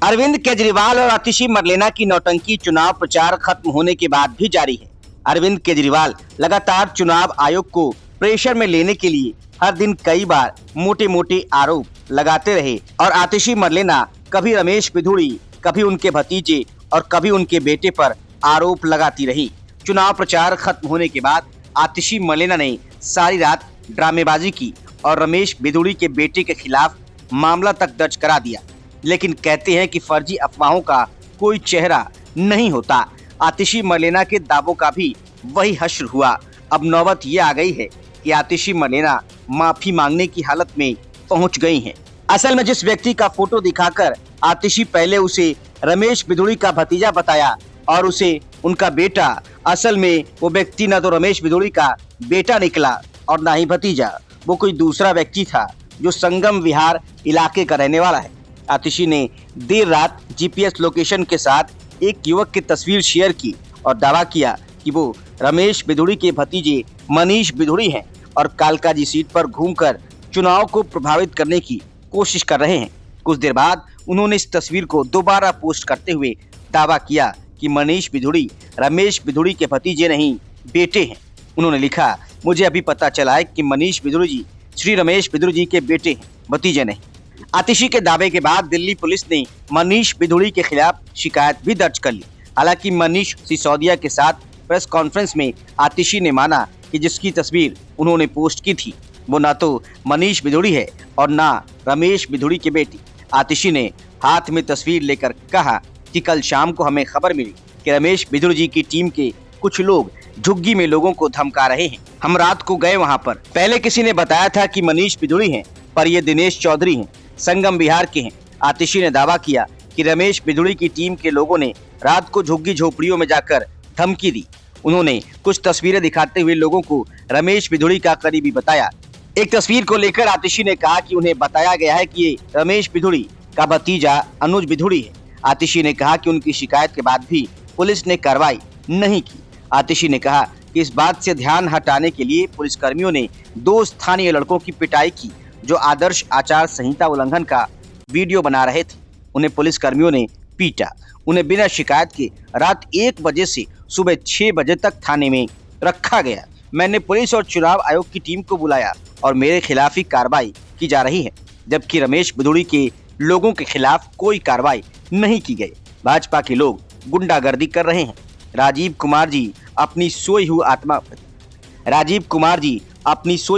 अरविंद केजरीवाल और आतिशी मरलेना की नौटंकी चुनाव प्रचार खत्म होने के बाद भी जारी है। अरविंद केजरीवाल लगातार चुनाव आयोग को प्रेशर में लेने के लिए हर दिन कई बार मोटे मोटे आरोप लगाते रहे और आतिशी मरलेना कभी रमेश बिधूड़ी, कभी उनके भतीजे और कभी उनके बेटे पर आरोप लगाती रही। चुनाव प्रचार खत्म होने के बाद आतिशी मरलेना ने सारी रात ड्रामेबाजी की और रमेश बिधूड़ी के बेटे के खिलाफ मामला तक दर्ज करा दिया, लेकिन कहते हैं कि फर्जी अफवाहों का कोई चेहरा नहीं होता। आतिशी मरलेना के दावों का भी वही हश्र हुआ। अब नौबत ये आ गई है कि आतिशी मरलेना माफी मांगने की हालत में पहुंच गई हैं। असल में जिस व्यक्ति का फोटो दिखाकर आतिशी पहले उसे रमेश बिधूड़ी का भतीजा बताया और उसे उनका बेटा, असल में वो व्यक्ति न तो रमेश बिधूड़ी का बेटा निकला और न ही भतीजा, वो कोई दूसरा व्यक्ति था जो संगम विहार इलाके का रहने वाला है। आतिशी ने देर रात जीपीएस लोकेशन के साथ एक युवक की तस्वीर शेयर की और दावा किया कि वो रमेश बिधूड़ी के भतीजे मनीष बिधूड़ी हैं और कालकाजी सीट पर घूमकर चुनाव को प्रभावित करने की कोशिश कर रहे हैं। कुछ देर बाद उन्होंने इस तस्वीर को दोबारा पोस्ट करते हुए दावा किया कि मनीष बिधूड़ी रमेश बिधूड़ी के भतीजे नहीं, बेटे हैं। उन्होंने लिखा, मुझे अभी पता चला है कि मनीष बिधूड़ी जी श्री रमेश बिधूड़ी जी के बेटे हैं, भतीजे नहीं। आतिशी के दावे के बाद दिल्ली पुलिस ने मनीष बिधूड़ी के खिलाफ शिकायत भी दर्ज कर ली। हालांकि मनीष सिसोदिया के साथ प्रेस कॉन्फ्रेंस में आतिशी ने माना कि जिसकी तस्वीर उन्होंने पोस्ट की थी वो ना तो मनीष बिधूड़ी है और ना रमेश बिधूड़ी के बेटे। आतिशी ने हाथ में तस्वीर लेकर कहा कि कल शाम को हमें खबर मिली कि रमेश बिधूड़ी जी की टीम के कुछ लोग झुग्गी में लोगों को धमका रहे हैं। हम रात को गए वहां पर। पहले किसी ने बताया था कि मनीष बिधूड़ी हैं, पर ये दिनेश चौधरी हैं, संगम विहार के हैं। आतिशी ने दावा किया कि रमेश बिधूड़ी की टीम के लोगों ने रात को झुग्गी झोपड़ियों में जाकर धमकी दी। उन्होंने कुछ तस्वीरें दिखाते हुए लोगों को रमेश बिधूड़ी का करीबी बताया। एक तस्वीर को लेकर आतिशी ने कहा कि उन्हें बताया गया है कि ये रमेश बिधूड़ी का भतीजा अनुज बिधूड़ी है। आतिशी ने कहा कि उनकी शिकायत के बाद भी पुलिस ने कार्रवाई नहीं की। आतिशी ने कहा कि इस बात से ध्यान हटाने के लिए पुलिसकर्मियों ने 2 स्थानीय लड़कों की पिटाई की जो आदर्श आचार संहिता उल्लंघन का वीडियो बना रहे थे। उन्हें पुलिसकर्मियों ने पीटा। उन्हें बिना शिकायत के रात 1 बजे से सुबह 6 बजे तक थाने में रखा गया। मैंने पुलिस और चुनाव आयोग की टीम को बुलाया और मेरे खिलाफ ही कार्रवाई की जा रही है, जबकि रमेश बिधूड़ी के लोगों के खिलाफ कोई कार्रवाई नहीं की गई। भाजपा के लोग गुंडागर्दी कर रहे हैं। राजीव कुमार जी अपनी सोई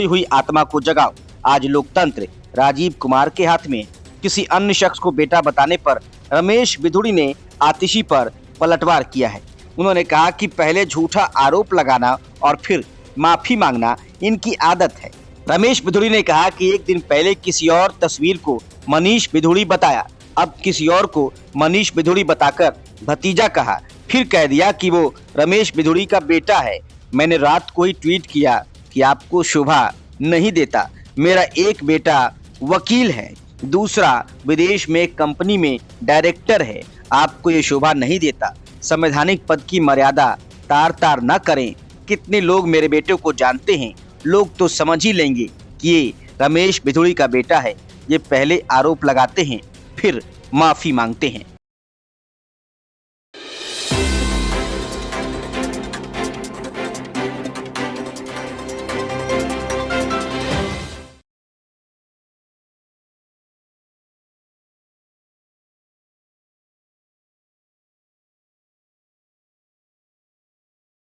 हुई आत्मा को जगाओ। आज लोकतंत्र राजीव कुमार के हाथ में। किसी अन्य शख्स को बेटा बताने पर रमेश बिधूड़ी ने आतिशी पर पलटवार किया है। उन्होंने कहा कि पहले झूठा आरोप लगाना और फिर माफी मांगना इनकी आदत है। रमेश बिधूड़ी ने कहा कि एक दिन पहले किसी और तस्वीर को मनीष बिधूड़ी बताया, अब किसी और को मनीष बिधूड़ी बताकर भतीजा कहा, फिर कह दिया कि वो रमेश बिधूड़ी का बेटा है। मैंने रात को ही ट्वीट किया कि आपको शोभा नहीं देता। मेरा एक बेटा वकील है, दूसरा विदेश में एक कंपनी में डायरेक्टर है। आपको ये शोभा नहीं देता। संवैधानिक पद की मर्यादा तार तार न करें। कितने लोग मेरे बेटे को जानते हैं, लोग तो समझ ही लेंगे कि ये रमेश बिधूड़ी का बेटा है। ये पहले आरोप लगाते हैं, फिर माफी मांगते हैं।